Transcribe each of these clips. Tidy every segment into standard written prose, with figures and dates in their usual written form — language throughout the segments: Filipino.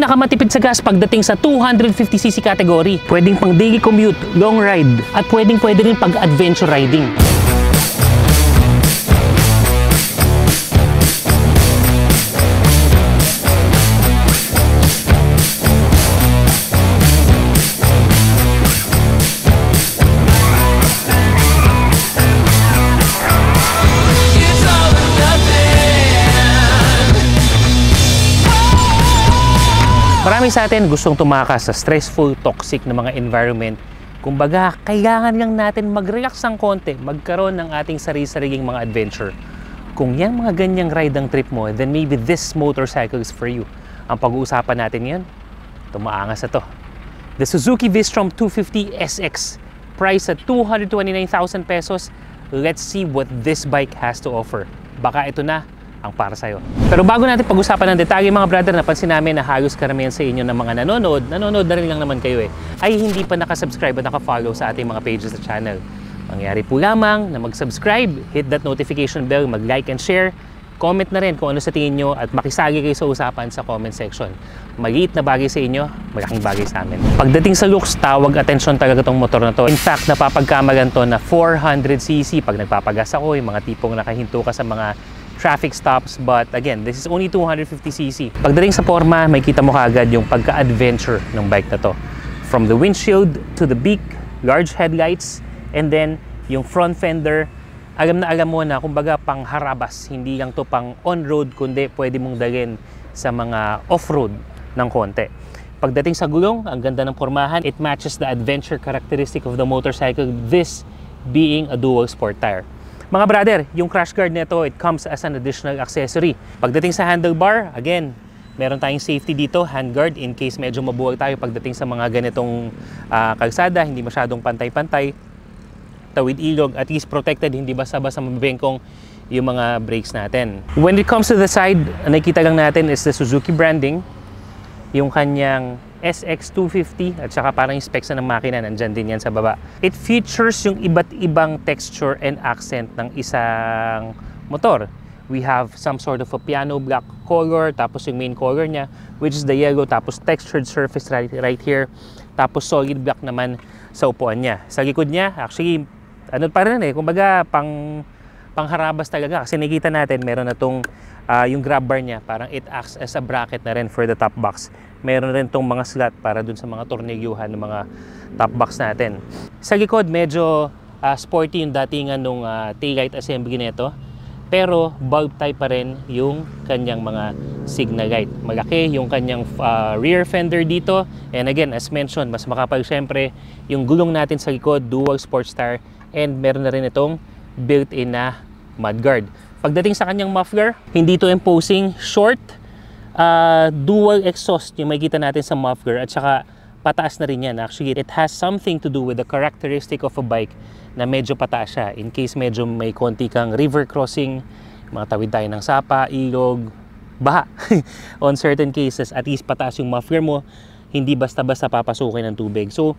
Pinakamatipid sa gas pagdating sa 250cc category. Pwedeng pang daily commute, long ride, at pwede rin pag adventure riding. Marami sa atin gustong tumakas sa stressful, toxic na mga environment. Kumbaga, kailangan lang natin mag-relax ng konti, magkaroon ng ating sarili-sariling mga adventure. Kung yan mga ganyang ride ang trip mo, then maybe this motorcycle is for you. Ang pag-uusapan natin ngayon, tumaangas na to. The Suzuki V-Strom 250 SX, price at 229,000 pesos. Let's see what this bike has to offer. Baka ito na ang para sa'yo. Pero bago natin pag-usapan ng detalye mga brother, napansin namin na halos karamihan sa inyo ng mga nanonood na rin lang naman kayo ay hindi pa nakasubscribe at nakafollow sa ating mga pages sa channel. Mangyari po lamang na mag-subscribe, hit that notification bell, mag-like and share, comment na rin kung ano sa tingin nyo at makisali kayo sa usapan sa comment section. Maliit na bagay sa inyo, malaking bagay sa amin. Pagdating sa looks, tawag atensyon talaga tong motor na to. In fact, napapagkamagan to na 400cc pag nagpapagas ako, yung mga tipong nakahinto ka sa mga traffic stops, but again, this is only 250cc. Pagdating sa forma, may kita mo kaagad yung pagka-adventure ng bike na to. From the windshield to the beak, large headlights, and then yung front fender, alam mo na kumbaga pang harabas, hindi lang to pang on-road, kundi pwede mong dalhin sa mga off-road ng konti. Pagdating sa gulong, ang ganda ng formahan, it matches the adventure characteristic of the motorcycle, this being a dual sport tire. Mga brother, yung crash guard nito, it comes as an additional accessory. Pagdating sa handlebar, again, meron tayong safety dito, handguard, in case medyo mabuwag tayo pagdating sa mga ganitong kalsada, hindi masyadong pantay-pantay, tawid ilog, at least protected, hindi basta-basta mabibengkong yung mga brakes natin. When it comes to the side, nakikita lang natin is the Suzuki branding, yung kanyang SX250 at saka parang yung specs ng makina nandyan din yan sa baba. It features yung iba't ibang texture and accent ng isang motor. We have some sort of a piano black color, tapos yung main color niya, which is the yellow, tapos textured surface right here, tapos solid black naman sa upuan niya. Sa likod niya, actually, ano pa rin kumbaga pangharabas talaga kasi nakita natin meron na tong yung grab bar niya, parang it acts as a bracket na rin for the top box. Meron rin tong mga slot para dun sa mga tornilyuhan ng mga top box natin. Sa likod, medyo sporty yung datingan nung taillight assembly nito. Pero bulb type pa rin yung kanyang mga signal light. Malaki yung kanyang rear fender dito. And again, as mentioned, mas makapal syempre yung gulong natin sa likod, dual sports tire. And meron na rin itong built-in na mudguard. Pagdating sa kanyang muffler, hindi ito imposing, short, dual exhaust yung makikita natin sa muffler at saka pataas na rin yan. Actually, it has something to do with the characteristic of a bike na medyo pataas siya. In case medyo may konti kang river crossing, mga tawid tayo ng sapa, ilog, baha. On certain cases, at least pataas yung muffler mo, hindi basta-basta papasukin ng tubig. So,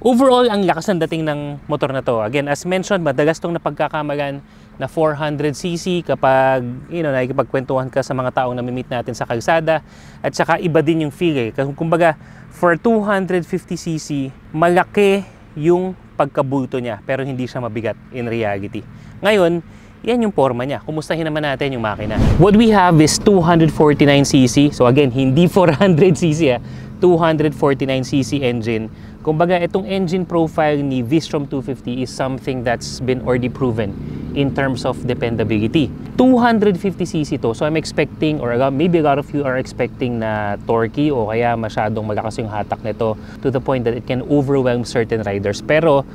overall, ang lakas ng dating ng motor na to. Again, as mentioned, madalas itong napagkakamagan na 400cc kapag nakikipagkwentuhan ka sa mga taong namimit natin sa kalsada at saka iba din yung feel kumbaga for 250cc malaki yung pagkabulto niya pero hindi siya mabigat in reality. Ngayon, yan yung forma niya. Kumustahin naman natin yung makina. What we have is 249cc. So again, hindi 400cc 249cc engine. Kumbaga, itong engine profile ni V-Strom 250 is something that's been already proven in terms of dependability. 250cc to, so I'm expecting, or maybe a lot of you are expecting na torquey o kaya masyadong malakas yung hatak nito to the point that it can overwhelm certain riders. Pero,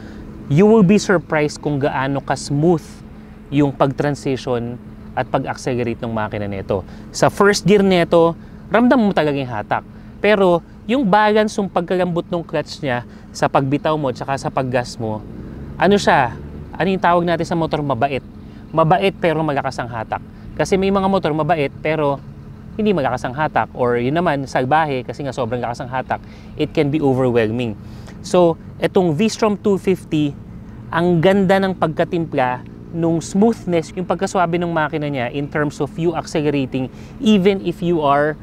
you will be surprised kung gaano ka-smooth yung pag-transition at pag-accelerate ng makina nito. Sa first gear nito, ramdam mo talaga yung hatak. Pero, yung balance, yung pagkalambot ng clutch niya sa pagbitaw mo at saka sa paggas mo, ano siya? Ano yung tawag natin sa motor? Mabait. Mabait pero malakas ang hatak. Kasi may mga motor mabait pero hindi malakas ang hatak. Or yun naman, salbahe kasi nga sobrang lakas ang hatak, it can be overwhelming. So, itong V-Strom 250, ang ganda ng pagkatimpla nung smoothness, yung pagkaswabe ng makina niya in terms of you accelerating even if you are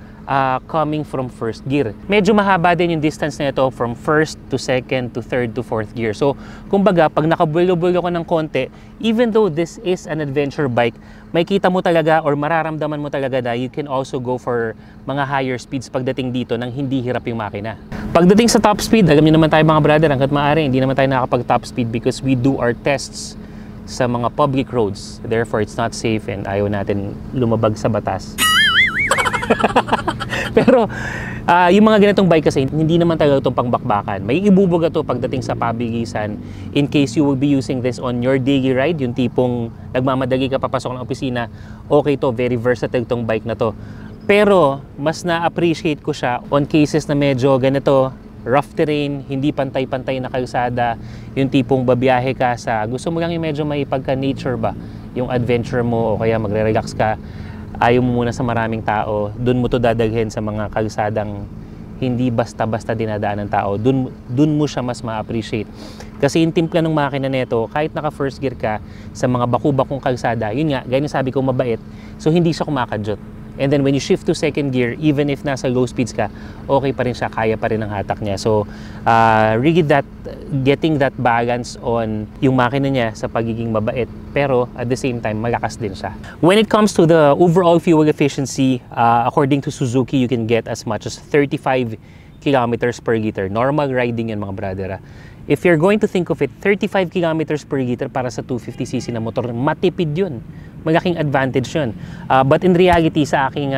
coming from first gear. Medyo mahaba din yung distance na ito from first to second to third to fourth gear. So, kumbaga, pag nakabulo-bulo ko ng konti, even though this is an adventure bike, may kita mo talaga or mararamdaman mo talaga na you can also go for mga higher speeds pagdating dito nang hindi hirap yung makina. Pagdating sa top speed, alam niyo naman tayo mga brother, hanggat maaari, hindi naman tayo nakakapag top speed because we do our tests sa mga public roads. Therefore, it's not safe and ayaw natin lumabag sa batas. Pero yung mga ganitong bike kasi hindi naman talaga itong pangbakbakan. May ibubuga to pagdating sa pabigisan in case you will be using this on your daily ride, yung tipong nagmamadali ka papasok ng opisina. Okay to, very versatile tong bike na to. Pero mas na-appreciate ko siya on cases na medyo ganito, rough terrain, hindi pantay-pantay na kalsada, yung tipong babiyahe ka sa gusto mo lang yung medyo may pagka-nature ba, yung adventure mo o kaya magre-relax ka. Ayaw mo muna sa maraming tao, dun mo to dadalhin sa mga kalsadang hindi basta-basta dinadaan ng tao, dun mo siya mas ma-appreciate. Kasi yung timpla ng makina nito, kahit naka first gear ka sa mga baku-bakong kalsada, yun nga, ganyan sabi ko mabait, so hindi siya kumakadyot. And then when you shift to second gear, even if nasa low speeds ka, okay pa rin siya, kaya pa rin ang hatak niya. So, really getting that balance on yung makina niya sa pagiging mabait, pero at the same time, malakas din siya. When it comes to the overall fuel efficiency, according to Suzuki, you can get as much as 35 kilometers per liter. Normal riding yan mga brother. If you're going to think of it, 35 kilometers per liter para sa 250cc na motor, matipid yun. Malaking advantage yun. But in reality, sa aking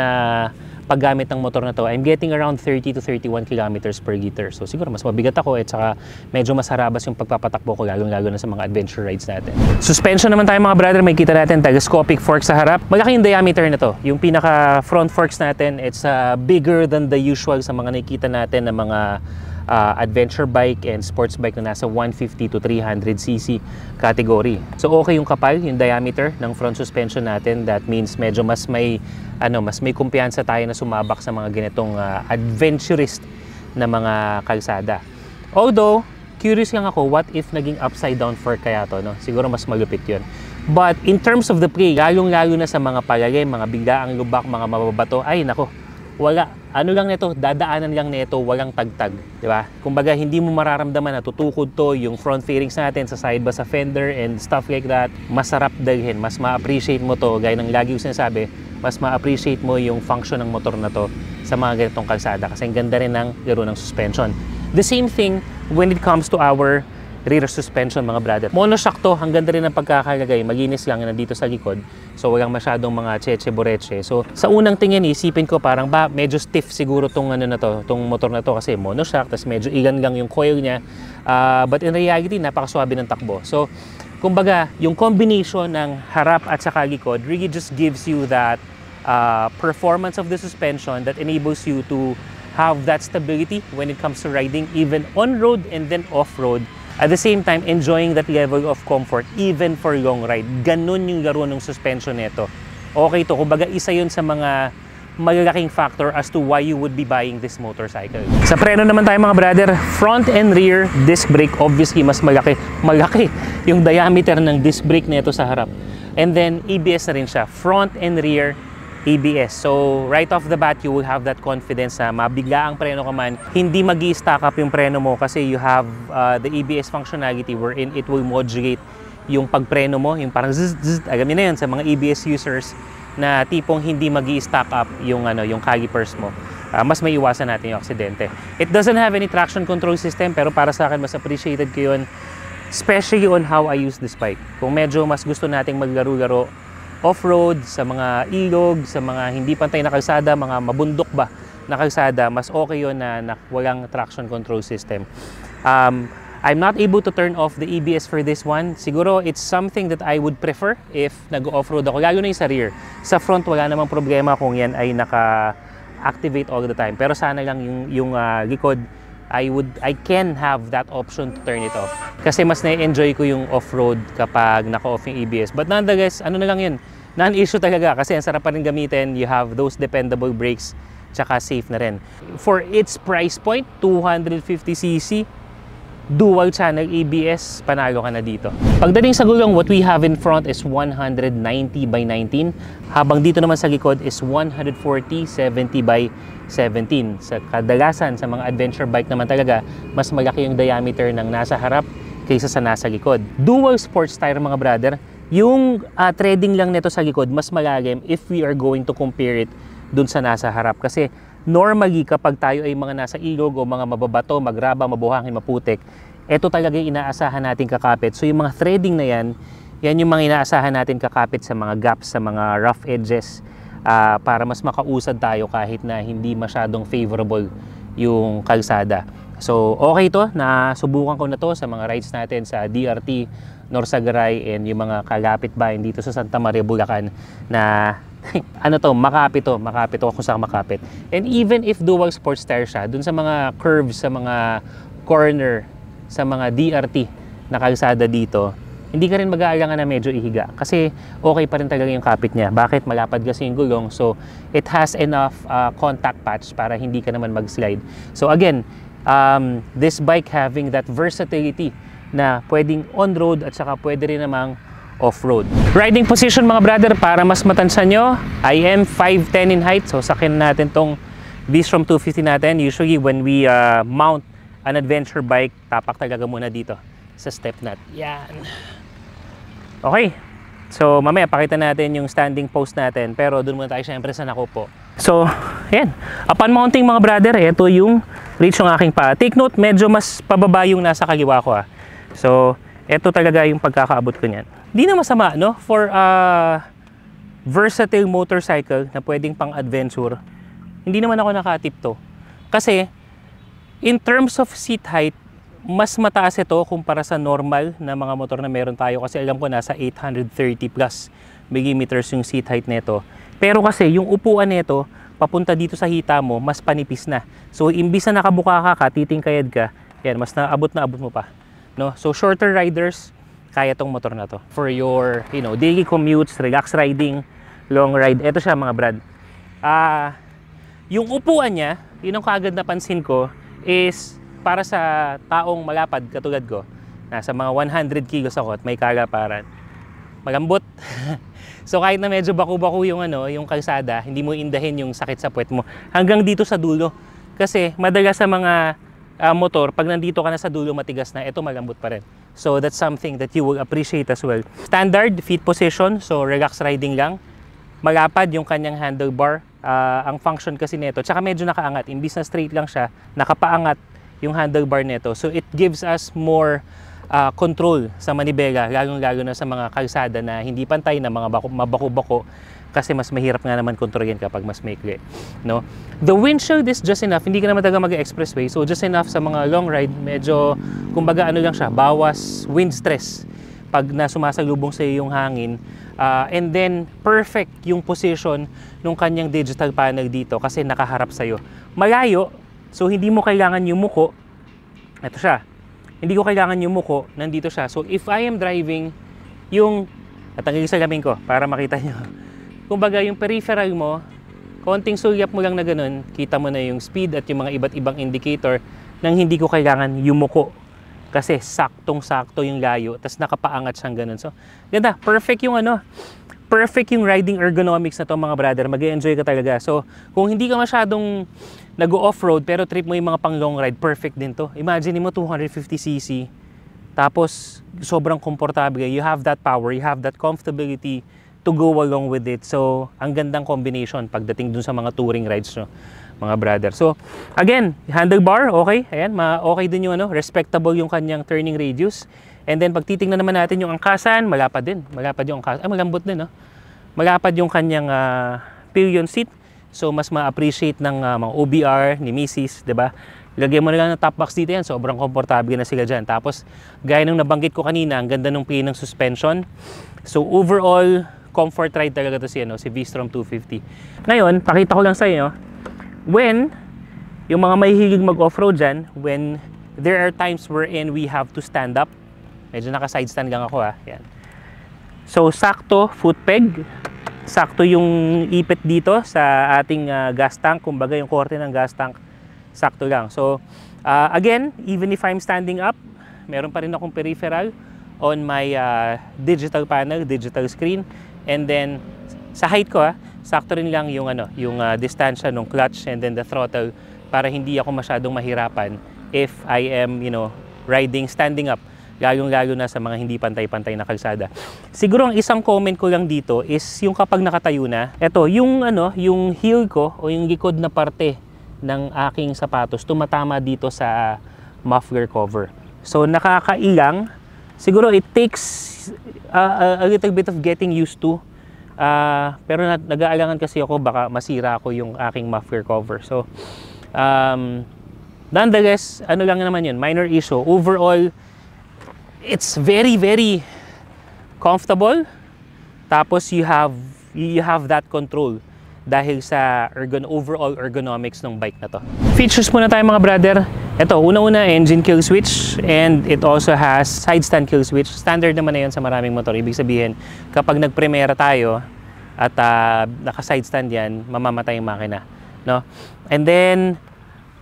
paggamit ng motor na to, I'm getting around 30 to 31 kilometers per liter. So siguro mas mabigat ako at saka medyo mas harabas yung pagpapatakbo ko, lalo na sa mga adventure rides natin. Suspension naman tayo mga brother, may kita natin telescopic fork sa harap. Malaki yung diameter na to. Yung pinaka front forks natin, it's bigger than the usual sa mga nakikita natin na mga adventure bike and sports bike na nasa 150 to 300cc category. So okay yung kapal, yung diameter ng front suspension natin. That means medyo mas may kumpiyansa tayo na sumabak sa mga ganitong adventurist na mga kalsada. Although, curious lang ako, what if naging upside down fork kaya to, no? Siguro mas malupit yun. But in terms of the play, lalong-lalo na sa mga palalim, mga biglaang lubak, mga mababato, ay nako, wala. Ano lang nito, dadaanan lang nito, walang tagtag, di ba? Kumbaga hindi mo mararamdaman na tutukod to yung front fairings natin sa side ba sa fender and stuff like that. Masarap dalhin, mas ma-appreciate mo to, gaya ng lagi ko sinasabi, mas ma-appreciate mo yung function ng motor na to sa mga ganitong kalsada kasi ang ganda rin ng laro ng suspension. The same thing when it comes to our rear suspension mga brother. Monoshock to, ang ganda rin ng pagkakalagay, maginis lang nandito sa likod. So walang masyadong mga cheche-boreche. So sa unang tingin isipin ko parang medyo stiff siguro tong tong motor na to kasi monoshock, tas medyo ilan lang yung coil niya. But in reality, napakaswabe ng takbo. So kumbaga, yung combination ng harap at saka likod really just gives you that performance of the suspension that enables you to have that stability when it comes to riding even on-road and then off-road. At the same time, enjoying that level of comfort even for long ride. Ganun yung laro ng suspension nito. Okay to, kumbaga isa yun sa mga malalaking factor as to why you would be buying this motorcycle. Sa preno naman tayo mga brother, front and rear disc brake, obviously mas malaki yung diameter ng disc brake nito sa harap. And then ABS na rin siya, front and rear ABS. So right off the bat, you will have that confidence na mabigla ang preno ka man, hindi magi-stack up yung preno mo kasi you have the ABS functionality wherein it will modulate yung pagpreno mo, yung parang zzz, zzz, alam niyo na yun sa mga ABS users na tipong hindi magi-stack up yung calipers mo. Mas may iwasan natin yung aksidente. It doesn't have any traction control system pero para sa akin mas appreciated ko yun, especially on how I use this bike. Kung medyo mas gusto nating maglaro-laro off-road, sa mga ilog, sa mga hindi pantay na kalsada, mga mabundok ba na kalsada, mas okay yun na walang traction control system. I'm not able to turn off the ABS for this one. Siguro it's something that I would prefer if nag-off-road ako, lalo na yung sa rear. Sa front, wala namang problema kung yan ay naka-activate all the time. Pero sana lang yung likod, I can have that option to turn it off. Kasi mas na-enjoy ko yung off-road kapag naka-off yung ABS. But nonetheless, ano na lang yun, non-issue talaga kasi ang sarap pa rin gamitin. You have those dependable brakes, tsaka safe na rin. For its price point, 250cc, dual channel ABS, panalo ka na dito. Pagdating sa gulong, what we have in front is 190 by 19, habang dito naman sa likod is 140 70 by 17. Sa kadalasan sa mga adventure bike naman talaga, mas malaki yung diameter ng nasa harap kaysa sa nasa likod. Dual sports tire mga brother, yung treading lang nito sa likod mas malalim if we are going to compare it dun sa nasa harap. Kasi normally kapag tayo ay mga nasa ilog o mga mababato, magraba, mabuhangin, maputik, ito talaga yung inaasahan natin kakapit. So yung mga threading na yan yung mga inaasahan natin kakapit sa mga gaps, sa mga rough edges, para mas makausad tayo kahit na hindi masyadong favorable yung kalsada. So okay to, nasubukan ko na to sa mga rides natin sa DRT, Norsagaray, and yung mga kalapit bayan dito sa Santa Maria, Bulacan na ano to, makapit to kung saan makapit. And even if dual sports tire siya, dun sa mga curves, sa mga corner, sa mga DRT na kalsada dito, hindi ka rin mag-aalangan na medyo ihiga kasi okay pa rin talaga yung kapit niya. Bakit? Malapad kasi yung gulong, so it has enough contact patch para hindi ka naman mag-slide. So again, this bike having that versatility na pwedeng on-road at saka pwede rin namang off-road. Riding position mga brother, para mas matansan nyo, I am 5'10 in height. So sakin natin tong V-Strom 250 natin. Usually when we mount an adventure bike, tapak talaga muna dito sa step nut. Yan. Okay. So mamaya pakita natin yung standing post natin, pero dun muna tayo syempre sa nakupo. So yan. Upon mounting mga brother, ito yung reach ng aking paa. Take note, medyo mas pababa yung nasa kaliwa ko . So ito talaga yung pagkakaabot ko niyan. Di na masama, no? For a versatile motorcycle na pwedeng pang adventure, hindi naman ako nakatipto. Kasi in terms of seat height, mas mataas ito kumpara sa normal na mga motor na meron tayo. Kasi alam ko nasa 830 plus millimeters yung seat height nito. Pero kasi yung upuan nito, papunta dito sa hita mo, mas panipis na. So imbis na nakabuka ka, titingkayad ka, yan, mas naabot mo pa. No? So shorter riders, kaya tong motor na to. For your, daily commutes, relax riding, long ride. Ito siya mga brad. Yung upuan niya, yun ang kaagad napansin ko, is para sa taong malapad katulad ko. Nasa mga 100 kilos ako at may kagaparan. Malambot. So kahit na medyo baku-baku yung yung kalsada, hindi mo indahin yung sakit sa puwet mo hanggang dito sa dulo. Kasi madalas sa mga motor, pag nandito ka na sa dulo matigas na, ito malambot pa rin. So that's something that you will appreciate as well. Standard feet position, so relax riding lang. Malapad yung kanyang handlebar. Ang function kasi nito, tsaka medyo nakaangat. Imbis na straight lang siya, nakapaangat yung handlebar nito. So it gives us more control sa manibela, lalong-lalo na sa mga kalsada na hindi pantay, na mga mabako-bako, kasi mas mahirap nga naman kontrolin kapag mas maikli, no? The windshield is just enough, hindi ka naman talaga mag-expressway, so just enough sa mga long ride, medyo kumbaga lang siya, bawas wind stress pag nasumasalubong sa iyo yung hangin. And then perfect yung position ng kanyang digital panel dito kasi nakaharap sa iyo. Malayo, so hindi mo kailangan yumuko. Ito siya. Hindi ko kailangan yumuko, nandito siya. So if I am driving, yung tatanggalin sa salamin ko para makita nyo. Kumbaga yung peripheral mo, konting sulyap mo lang na ganun, kita mo na yung speed at yung mga iba't ibang indicator nang hindi ko kailangan yumuko. Kasi saktong-sakto yung layo, tas nakapaangat siyang ganun. So, ganda. Perfect yung perfect yung riding ergonomics na to mga brother. Mag-enjoy ka talaga. So, kung hindi ka masyadong nag-off-road pero trip mo yung mga pang long ride, perfect din to. Imagine mo 250cc, tapos sobrang komportable. You have that power, you have that comfortability to go along with it. So, ang gandang combination pagdating dun sa mga touring rides nyo, mga brother. So, again, handlebar, okay. Ayan, okay din yung respectable yung kanyang turning radius. And then, pag titingnan naman natin yung angkasan, malapad din. Malapad yung angkasan. Malambot din, no? Malapad yung kanyang pillion seat. So, mas ma-appreciate ng mga OBR, ni Mrs., diba? Lagyan mo na lang ng top box dito yan. Sobrang komportable na sila dyan. Tapos, gaya nung nabanggit ko kanina, ang ganda ng play ng suspension. So, overall, comfort ride talaga to si V-Strom 250. Ngayon, pakita ko lang sa inyo, when yung mga mahihilig mag-offroad dyan, when there are times wherein we have to stand up, medyo naka-side stand lang ako yan. So, sakto, foot peg, sakto yung ipit dito sa ating gas tank, kumbaga yung korte ng gas tank, sakto lang. So, again, even if I'm standing up, meron pa rin akong peripheral on my digital panel, digital screen. And then sa height ko, sakto rin lang yung distansya ng clutch and then the throttle para hindi ako masyadong mahirapan if I am, riding standing up. Lalo na sa mga hindi pantay-pantay na kalsada. Siguro ang isang comment ko lang dito is yung kapag nakatayo na, eto, yung heel ko o yung likod na parte ng aking sapatos tumatama dito sa muffler cover. So nakakailang, siguro it takes a little bit of getting used to. Pero nag-aalangan kasi ako baka masira ko yung aking muffler cover. So nonetheless, ano lang naman yun, minor issue. Overall, it's very, very comfortable. Tapos you have that control dahil sa overall ergonomics ng bike na to. Features muna tayo mga brother. Ito, una-una engine kill switch and it also has side stand kill switch. Standard naman na yun sa maraming motor. Ibig sabihin, kapag nagpremera tayo at naka-side stand yan, mamamatay yung makina. No? And then,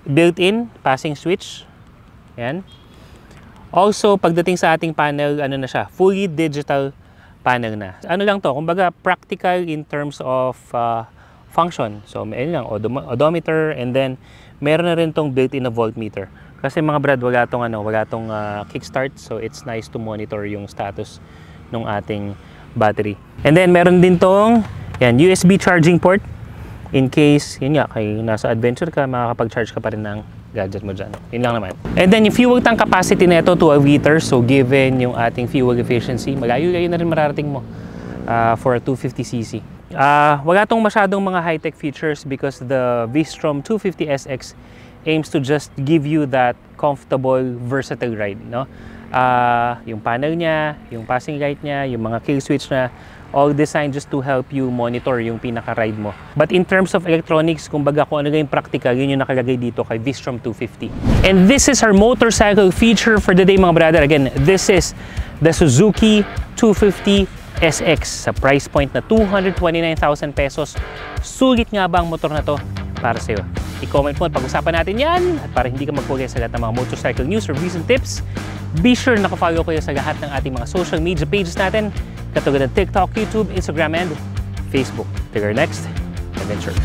built-in passing switch. Yan. Also, pagdating sa ating panel, ano na siya, fully digital panel na. Ano lang to, kumbaga practical in terms of function. So, ayun lang, odometer, and then meron na rin tong built-in na voltmeter. Kasi mga brad, wala tong kickstart, so it's nice to monitor yung status ng ating battery. And then meron din tong USB charging port in case, yun nga, kay nasa adventure ka, makakapag-charge ka pa rin ng gadget mo dyan. Yun lang naman. And then yung fuel tank capacity nito 12 liters. So given yung ating fuel efficiency, malayo-layo na rin mararating mo for a 250cc. Wala tong masyadong mga high-tech features because the V-Strom 250SX aims to just give you that comfortable, versatile ride, no? Yung panel niya, yung passing light niya, yung mga kill switch na, all designed just to help you monitor yung pinaka-ride mo. But in terms of electronics, kumbaga kung ano yung practical, yun yung nakalagay dito kay V-Strom 250. And this is our motorcycle feature for the day mga brother. Again, this is the Suzuki 250 SX sa price point na 229,000 pesos. Sulit nga ba ang motor na to para sa'yo? I-comment mo at pag-usapan natin yan. At para hindi ka magpugay sa lahat ng mga motorcycle news, reviews, and tips, be sure nakafollow kayo sa lahat ng ating mga social media pages natin, katulad ng TikTok, YouTube, Instagram, and Facebook. Till our next adventure.